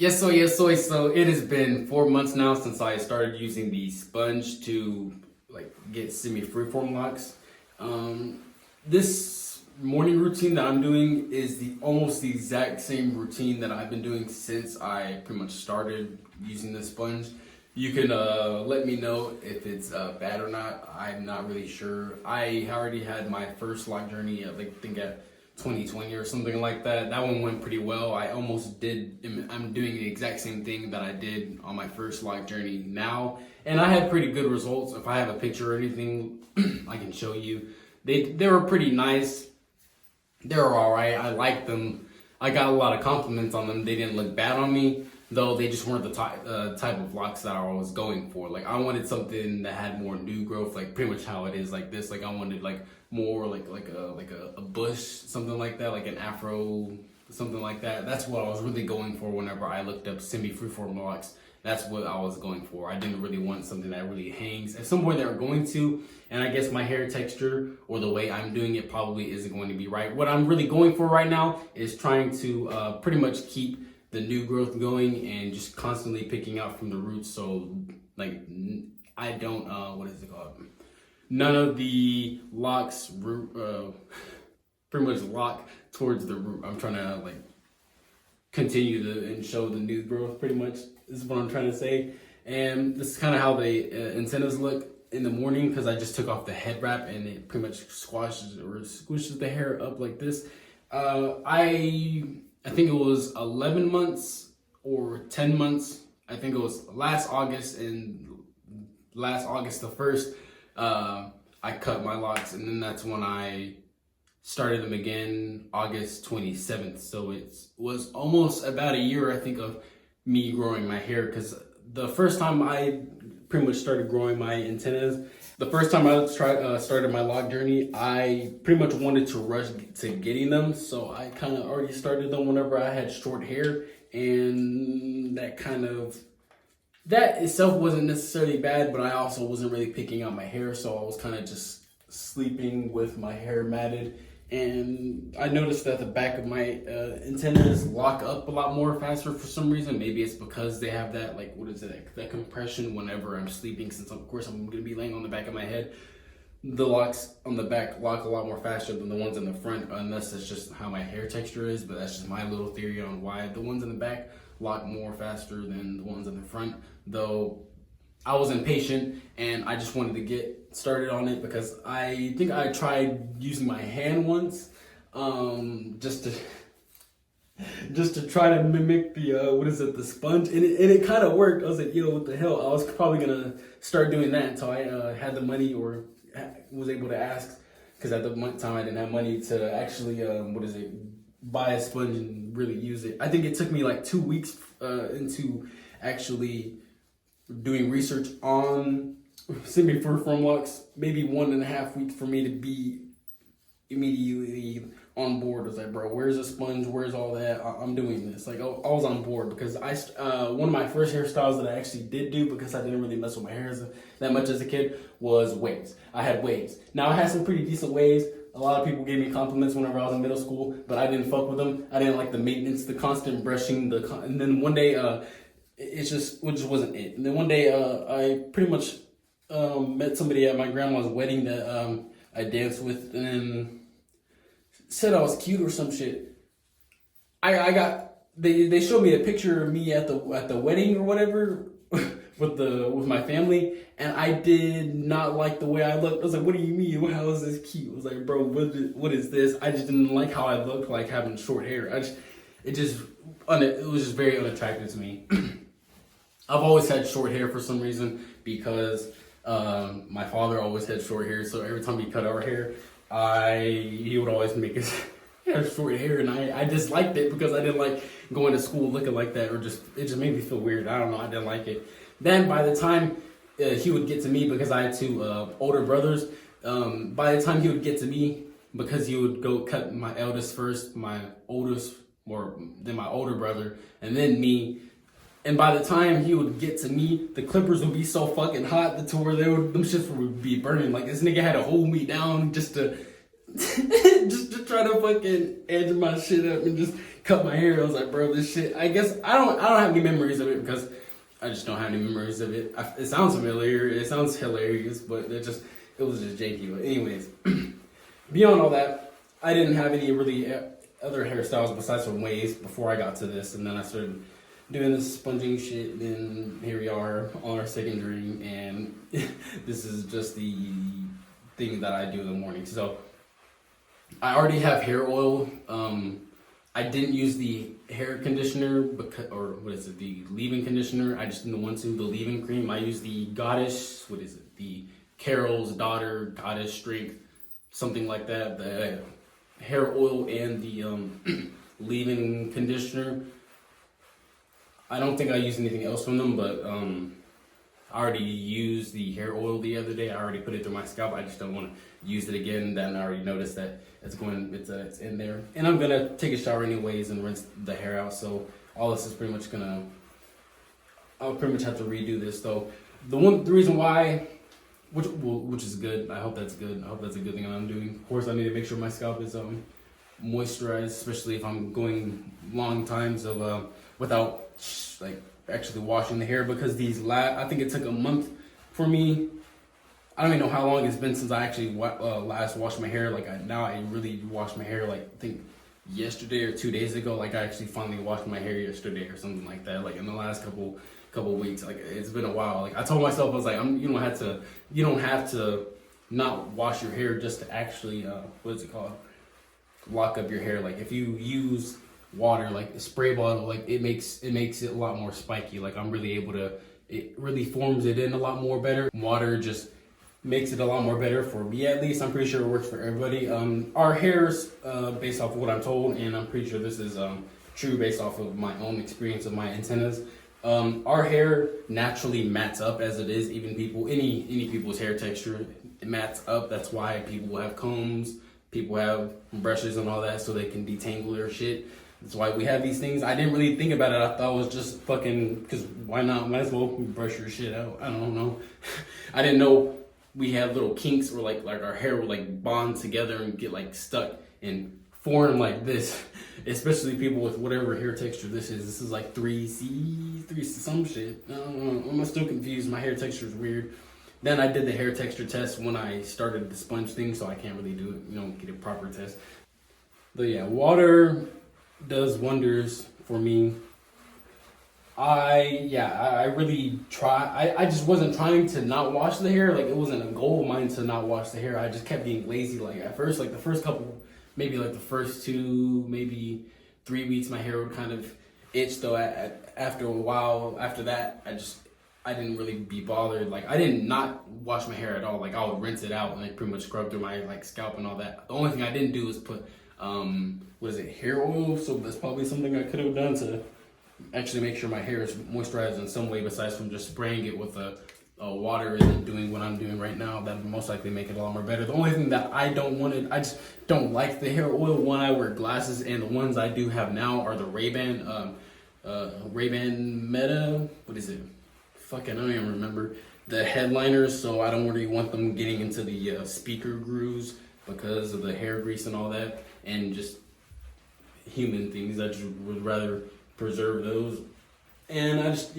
So it has been 4 months now since I started using the sponge to like get semi-freeform locks. This morning routine that I'm doing is almost the exact same routine that I've been doing since I pretty much started using the sponge. You can let me know if it's bad or not. I'm not really sure. I already had my first lock journey, I think at 2020 or something like that. That one went pretty well. I'm doing the exact same thing that I did on my first lock journey now, and I had pretty good results. If I have a picture or anything, I can show you. They were pretty nice. They were all right. I liked them. I got a lot of compliments on them. They didn't look bad on me, though they just weren't the type of locks that I was going for. Like I wanted something that had more new growth, like pretty much how it is like this. Like I wanted like more like a bush, something like that, like an afro, something like that. That's what I was really going for whenever I looked up semi-freeform locks. That's what I was going for. I didn't really want something that really hangs. At some point they're going to, and I guess my hair texture or the way I'm doing it probably isn't going to be right. What I'm really going for right now is trying to pretty much keep the new growth going and just constantly picking out from the roots. So like I don't, what is it called? None of the locks pretty much lock towards the root. I'm trying to like continue and show the new growth pretty much. This is what I'm trying to say. And this is kind of how the antennas look in the morning because I just took off the head wrap and it pretty much squishes the hair up like this. I think it was 11 months or 10 months. I think it was last August the 1st, I cut my locks, and then that's when I started them again, August 27th. So it was almost about a year, I think, of me growing my hair, because the first time I pretty much started growing my antennas, the first time I started my lock journey, I pretty much wanted to rush to getting them. So I kind of already started them whenever I had short hair, and that itself wasn't necessarily bad, but I also wasn't really picking out my hair, so I was kind of just sleeping with my hair matted. And I noticed that the back of my antennas lock up a lot more faster for some reason. Maybe it's because they have that, like, what is it, that compression whenever I'm sleeping, since of course I'm going to be laying on the back of my head. The locks on the back lock a lot more faster than the ones in the front, unless that's just how my hair texture is, but that's just my little theory on why the ones in the back lock more faster than the ones in the front. Though I was impatient and I just wanted to get started on it because I think I tried using my hand once, just to try to mimic the the sponge, and it kind of worked. I was like, yo, what the hell? I was probably gonna start doing that until I had the money or was able to ask, because at the time I didn't have money to actually buy a sponge and really use it. I think it took me like 2 weeks into actually doing research on semi-freeform locks, maybe 1.5 weeks for me to be immediately on board. I was like, bro, where's the sponge? Where's all that? I'm doing this. Like, I was on board because one of my first hairstyles that I actually did do, because I didn't really mess with my hair that much as a kid, was waves. I had waves. Now, I had some pretty decent waves. A lot of people gave me compliments whenever I was in middle school, but I didn't fuck with them. I didn't like the maintenance, the constant brushing, and then one day, it just wasn't it. And then one day, I pretty much met somebody at my grandma's wedding that I danced with, and said I was cute or some shit. They showed me a picture of me at the wedding or whatever with my family, and I did not like the way I looked. I was like, what do you mean? How is this cute? I was like, bro, what is this? I just didn't like how I looked, like having short hair. It was just very unattractive to me. I've always had short hair for some reason, because my father always had short hair, so every time he cut our hair, he would always make us have short hair, and I disliked it because I didn't like going to school looking like that, or it just made me feel weird. I don't know, I didn't like it. Then by the time he would get to me, because I had two older brothers, by the time he would get to me, because he would go cut my eldest first, my oldest, or then my older brother, and then me. And by the time he would get to me, the clippers would be so fucking hot to where them shits would be burning. Like, this nigga had to hold me down just to try to fucking edge my shit up and just cut my hair. I was like, bro, this shit. I guess I don't have any memories of it because I just don't have any memories of it. It sounds familiar. It sounds hilarious, but it was just janky. But anyways, beyond all that, I didn't have any really other hairstyles besides from waves before I got to this, and then I started doing this sponging shit. Then here we are on our second drink, and this is just the thing that I do in the morning. So I already have hair oil. I didn't use the hair conditioner the leave-in conditioner. I just didn't want to. The leave-in cream. I use the Goddess. The Carol's Daughter Goddess Strength, something like that. The hair oil and the leave-in conditioner. I don't think I used anything else from them, but I already used the hair oil the other day. I already put it through my scalp. I just don't want to use it again. Then I already noticed that it's in there. And I'm gonna take a shower anyways and rinse the hair out. So all this is pretty much I'll pretty much have to redo this though. The reason why, which is good. I hope that's good. I hope that's a good thing I'm doing. Of course, I need to make sure my scalp is moisturized, especially if I'm going long times of without like actually washing the hair, because I think it took a month for me. I don't even know how long it's been since I actually last washed my hair. Like I really washed my hair like I think yesterday or 2 days ago. Like I actually finally washed my hair yesterday or something like that. Like in the last couple weeks. Like it's been a while. Like I told myself, I was like, you don't have to not wash your hair just to actually lock up your hair. Like if you use water, like a spray bottle, like it makes it a lot more spiky. Like I'm really able to, it really forms it in a lot more better. Water just makes it a lot more better for me, at least. I'm pretty sure it works for everybody. Our hairs, based off of what I'm told, and I'm pretty sure this is true based off of my own experience of my antennas. Our hair naturally mats up as it is. Even any people's hair texture, it mats up. That's why people have combs, people have brushes and all that, so they can detangle their shit. That's why we have these things. I didn't really think about it. I thought it was just fucking, because why not? Might as well brush your shit out. I don't know. I didn't know we had little kinks where like our hair would like bond together and get like stuck and form like this. Especially people with whatever hair texture this is. This is like 3C, some shit. I don't know. I'm still confused. My hair texture is weird. Then I did the hair texture test when I started the sponge thing, so I can't really do it, get a proper test. But yeah, water does wonders for me. I really try. I just wasn't trying to not wash the hair. Like it wasn't a goal of mine to not wash the hair. I just kept being lazy. Like at first, like the first couple, maybe like the first 2, maybe 3 weeks, my hair would kind of itch. Though after a while, after that, I didn't really be bothered. Like I didn't not wash my hair at all. Like I would rinse it out and like pretty much scrub through my like scalp and all that. The only thing I didn't do was put hair oil. So that's probably something I could have done to actually make sure my hair is moisturized in some way besides from just spraying it with water and doing what I'm doing right now. That would most likely make it a lot more better. The only thing that I just don't like the hair oil. One, I wear glasses, and the ones I do have now are the Ray-Ban Meta. What is it? Fucking, I don't even remember. The headliners, so I don't really want them getting into the speaker grooves because of the hair grease and all that, and just human things. I just would rather preserve those. And I just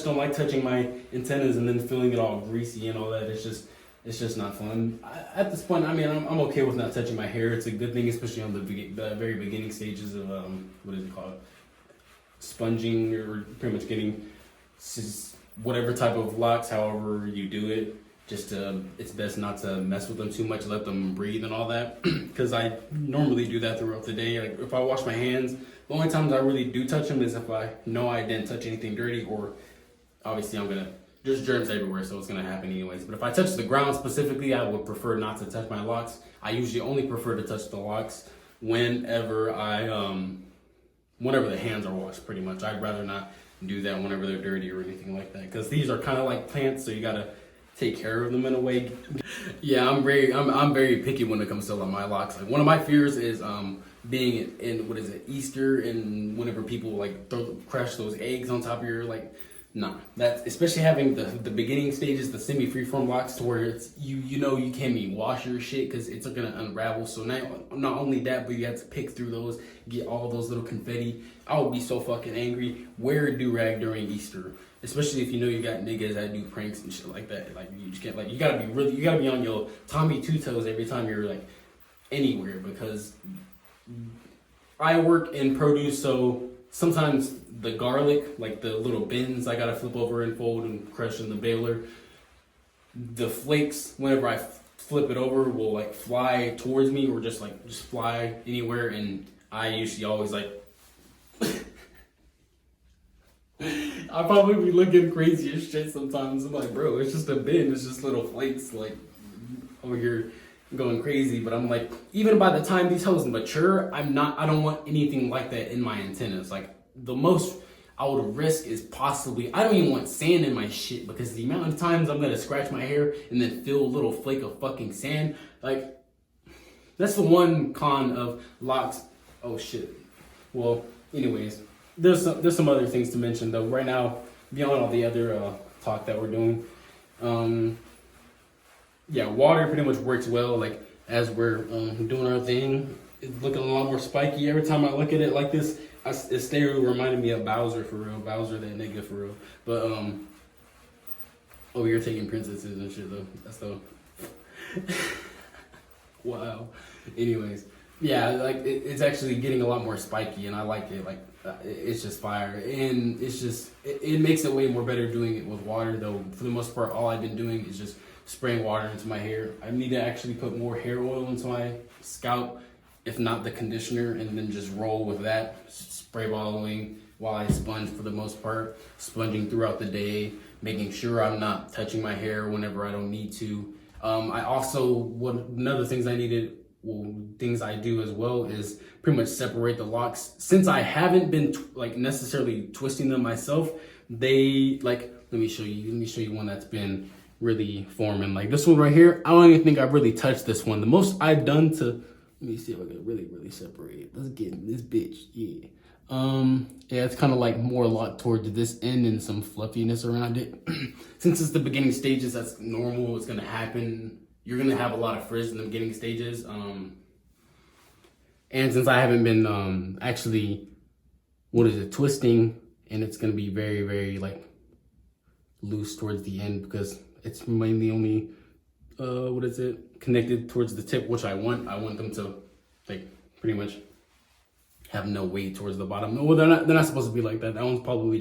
don't like touching my antennas and then feeling it all greasy and all that. It's just not fun. At this point, I mean, I'm okay with not touching my hair. It's a good thing, especially on the very beginning stages of sponging, or pretty much getting whatever type of locks, however you do it. Just it's best not to mess with them too much, let them breathe and all that, because I normally do that throughout the day. Like if I wash my hands, the only times I really do touch them is if I know I didn't touch anything dirty, or obviously there's germs everywhere, so it's gonna happen anyways. But if I touch the ground specifically, I would prefer not to touch my locks. I usually only prefer to touch the locks whenever the hands are washed, pretty much. I'd rather not do that whenever they're dirty or anything like that, because these are kind of like plants, so you gotta take care of them in a way. Yeah, I'm very picky when it comes to my locks. Like one of my fears is being in Easter, and whenever people like crash those eggs on top of your like Nah, that's especially having the beginning stages, the semi freeform locks, to where it's you know you can't even wash your shit because it's gonna unravel. So not only that, but you have to pick through those, get all those little confetti. I would be so fucking angry. Wear a do-rag during Easter, especially if you know you got niggas that do pranks and shit like that. Like you just can't, like, you gotta be on your Tommy Two Toes every time you're like anywhere, because I work in produce, so sometimes the garlic, like the little bins I gotta flip over and fold and crush in the baler, the flakes, whenever I flip it over, will like fly towards me or just fly anywhere, and I usually always like I probably be looking crazy as shit sometimes. I'm like, bro, it's just a bin, it's just little flakes, like, over here going crazy. But I'm like, even by the time these hoes mature, I don't want anything like that in my antennas. Like, the most I would risk is possibly, I don't even want sand in my shit, because the amount of times I'm gonna scratch my hair and then feel a little flake of fucking sand, like, that's the one con of Locs. Oh shit. Well, anyways, there's some other things to mention though. Right now, beyond all the other talk that we're doing, yeah, water pretty much works well. Like, as we're doing our thing, it's looking a lot more spiky. Every time I look at it like this, it still reminded me of Bowser, for real. Bowser, that nigga, for real. But oh, you're taking princesses and shit though. That's the wow. Anyways, yeah, like it's actually getting a lot more spiky, and I like it. Like, it's just fire, and it's just it makes it way more better doing it with water though. For the most part, all I've been doing is just spraying water into my hair. I need to actually put more hair oil into my scalp, if not the conditioner, and then just roll with that, spray bottling while I sponge for the most part, sponging throughout the day, making sure I'm not touching my hair whenever I don't need to. I also, things I do as well is pretty much separate the locks. Since I haven't been like necessarily twisting them myself, they like, let me show you one that's been really forming. Like this one right here, I don't even think I've really touched this one. The most I've done to, let me see if I can really separate it. Let's get this bitch. Yeah. Yeah, it's kind of like more locked towards this end and some fluffiness around it. Since it's the beginning stages, that's normal. It's gonna happen. You're gonna have a lot of frizz in the beginning stages. And since I haven't been actually, twisting, and it's gonna be very like loose towards the end, because it's mainly only connected towards the tip, which I want them to like pretty much have no weight towards the bottom. No, they're not supposed to be like that. That one's probably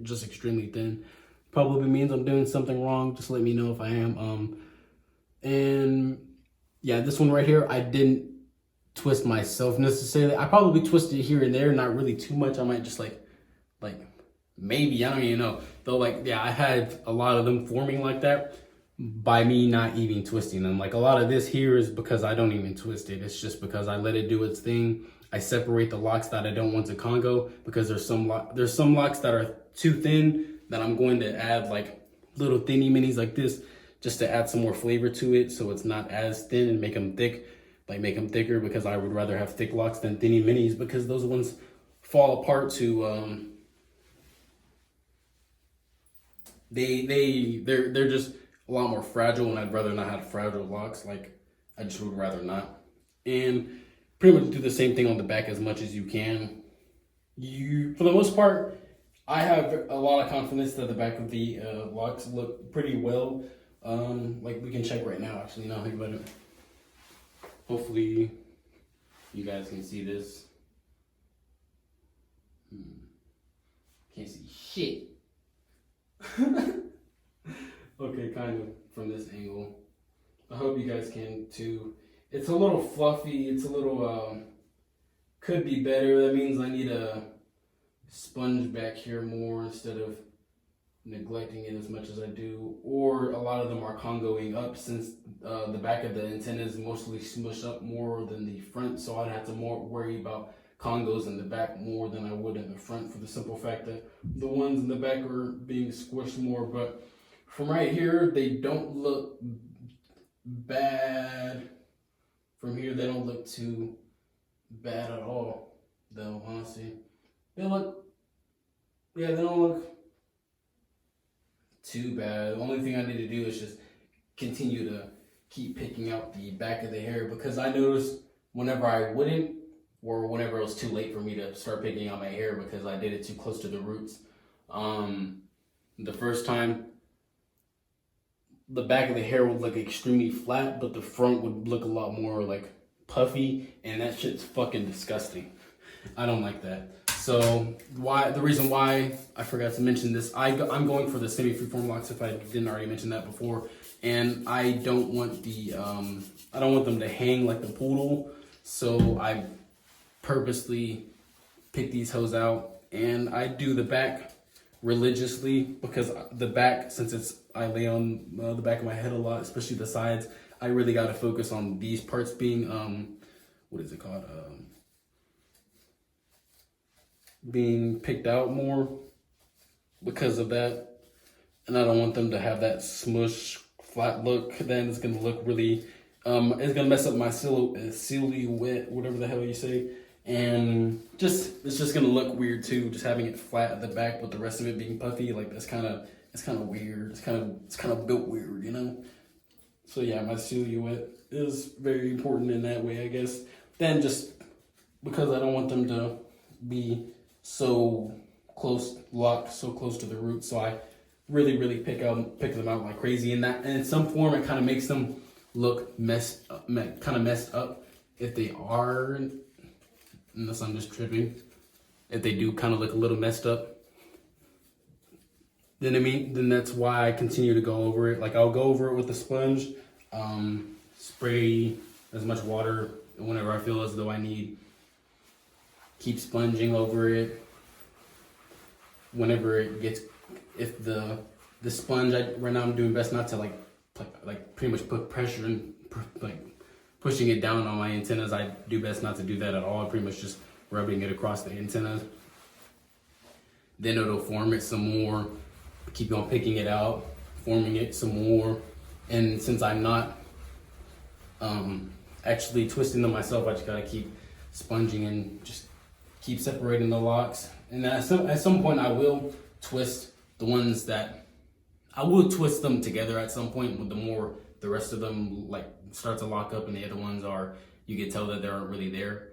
just extremely thin. Probably means I'm doing something wrong. Just let me know if I am. And yeah, this one right here, I didn't twist myself necessarily. I probably twisted it here and there, not really too much. I might just like maybe, I don't even know. Though, like, yeah, I had a lot of them forming like that by me not even twisting them. Like, a lot of this here is because I don't even twist it. It's just because I let it do its thing. I separate the locks that I don't want to Congo, because there's some locks that are too thin that I'm going to add like little thinny minis like this, just to add some more flavor to it, so it's not as thin, and make them thick, like make them thicker, because I would rather have thick locks than thinny minis, because those ones fall apart to they're just a lot more fragile, and I'd rather not have fragile locks. Like, I just would rather not. And pretty much do the same thing on the back as much as you can. For the most part, I have a lot of confidence that the back of the locks look pretty well. Like, we can check right now, actually, now think about it. Hopefully you guys can see this. Can't see shit. Okay, kind of from this angle. I hope you guys can too. It's a little fluffy. It's a little, could be better. That means I need a sponge back here more instead of neglecting it as much as I do. Or a lot of them are Congoing up, since the back of the antenna is mostly smushed up more than the front. So I'd have to worry about Congos in the back more than I would in the front, for the simple fact that the ones in the back are being squished more. But from right here, they don't look bad. From here, they don't look too bad at all, though, honestly. They don't look too bad. The only thing I need to do is just continue to keep picking out the back of the hair, because I noticed whenever I wouldn't, or whenever it was too late for me to start picking out my hair because I did it too close to the roots. The first time, the back of the hair would look extremely flat, but the front would look a lot more like puffy, and that shit's fucking disgusting. I don't like that. So the reason why I forgot to mention this, I'm going for the semi-freeform locks, if I didn't already mention that before, and I don't want them to hang like the poodle, so I purposely pick these hoes out, and I do the back religiously, because the back, since I lay on the back of my head a lot, especially the sides, I really got to focus on these parts being what is it called, being picked out more because of that. And I don't want them to have that smush flat look. Then it's gonna look really it's gonna mess up my silhouette, whatever the hell you say, and it's just gonna look weird too, just having it flat at the back with the rest of it being puffy. Like it's kind of weird. It's kind of built weird, you know. So yeah, my silhouette is very important in that way, I guess. Then just because I don't want them to be so close, locked so close to the root, so I really pick them out like crazy. And in some form, it kind of makes them look messed up if they are, unless I'm just tripping. If they do kind of look a little messed up, then that's why I continue to go over it. Like I'll go over it with a sponge, spray as much water whenever I feel as though I need. Keep sponging over it. Whenever it gets, if the sponge, right now I'm doing best not to like pretty much put pressure and like pushing it down on my antennas. I do best not to do that at all. I'm pretty much just rubbing it across the antennas. Then it'll form it some more. Keep on picking it out, forming it some more. And since I'm not actually twisting them myself, I just gotta keep sponging and just keep separating the locks. And then at some point I will twist the ones that, I will twist them together at some point, with the more the rest of them like start to lock up and the other ones are, you can tell that they aren't really there.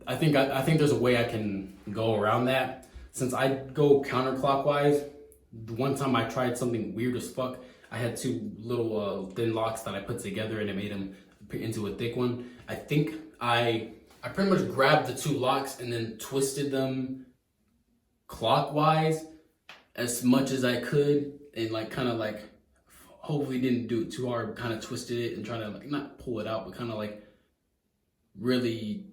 I think there's a way I can go around that. Since I go counterclockwise, the one time I tried something weird as fuck. I had two little thin locks that I put together and it made them into a thick one. I think I pretty much grabbed the two locks and then twisted them clockwise as much as I could, and like kind of like hopefully didn't do it too hard, kind of twisted it and trying to like not pull it out, but kind of like really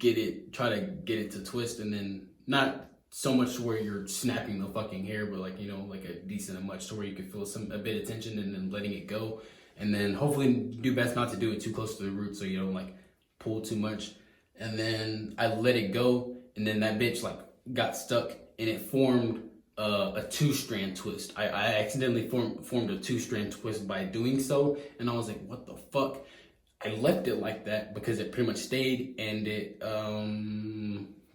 try to get it to twist, and then not so much to where you're snapping the fucking hair, but like, you know, like a decent amount to where you can feel a bit of tension and then letting it go. And then hopefully do best not to do it too close to the root so you don't like pull too much. And then I let it go, and then that bitch like got stuck and it formed a 2-strand twist. I accidentally formed a 2-strand twist by doing so, and I was like, what the fuck? I left it like that because it pretty much stayed, and it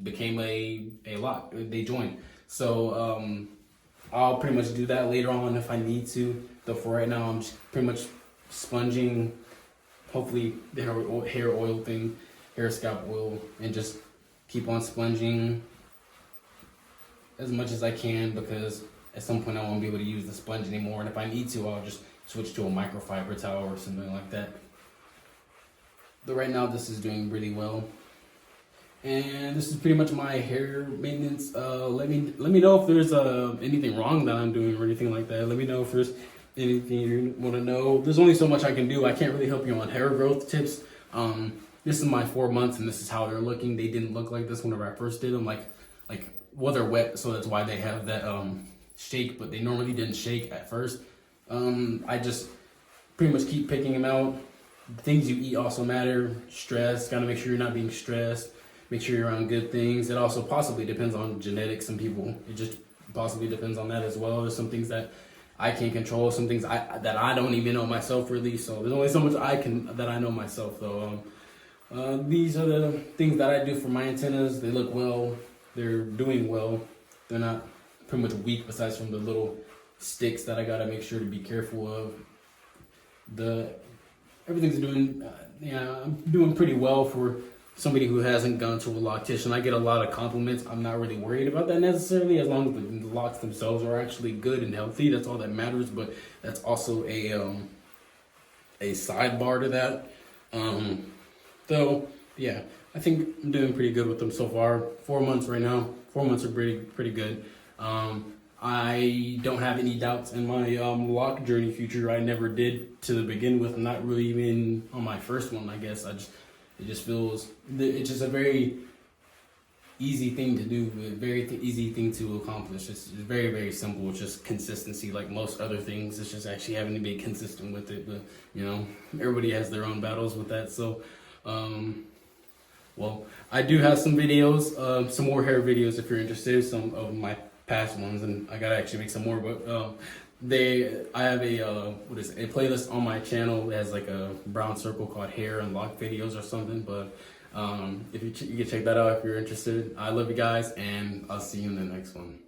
became a lock. They joined. So I'll pretty much do that later on if I need to. Though for right now, I'm just pretty much sponging, hopefully the hair oil thing, hair scalp oil, and just keep on sponging as much as I can, because at some point I won't be able to use the sponge anymore, and if I need to, I'll just switch to a microfiber towel or something like that. But right now this is doing really well, and this is pretty much my hair maintenance. Let me know if there's anything wrong that I'm doing or anything like that. Let me know if there's anything you want to know. There's only so much I can do. I can't really help you on hair growth tips. This is my 4 months, and this is how they're looking. They didn't look like this whenever I first did them. Well, they're wet, so that's why they have that shake, but they normally didn't shake at first. I just pretty much keep picking them out. The things you eat also matter. Stress, gotta make sure you're not being stressed. Make sure you're around good things. It also possibly depends on genetics. Some people, it just possibly depends on that as well. There's some things that I can't control, some things that I don't even know myself really. So there's only so much that I know myself though. These are the things that I do for my antennas. They look well. They're doing well. They're not pretty much weak, besides from the little sticks that I gotta make sure to be careful of. Everything's doing, I'm doing pretty well for somebody who hasn't gone to a loctician. I get a lot of compliments. I'm not really worried about that necessarily, as long as the locks themselves are actually good and healthy. That's all that matters. But that's also a sidebar to that. So yeah, I think I'm doing pretty good with them so far. 4 months right now. 4 months are pretty good. I don't have any doubts in my lock journey future. I never did to begin with. I'm not really even on my first one, I guess. It just feels, it's just a very easy thing to do, a very easy thing to accomplish. It's very, very simple. It's just consistency, like most other things. It's just actually having to be consistent with it. But, you know, everybody has their own battles with that. So, well, I do have some videos, some more hair videos if you're interested, some of my past ones, and I gotta actually make some more, but I have a playlist on my channel that has like a brown circle called hair and lock videos or something. But if you can check that out if you're interested. I love you guys, and I'll see you in the next one.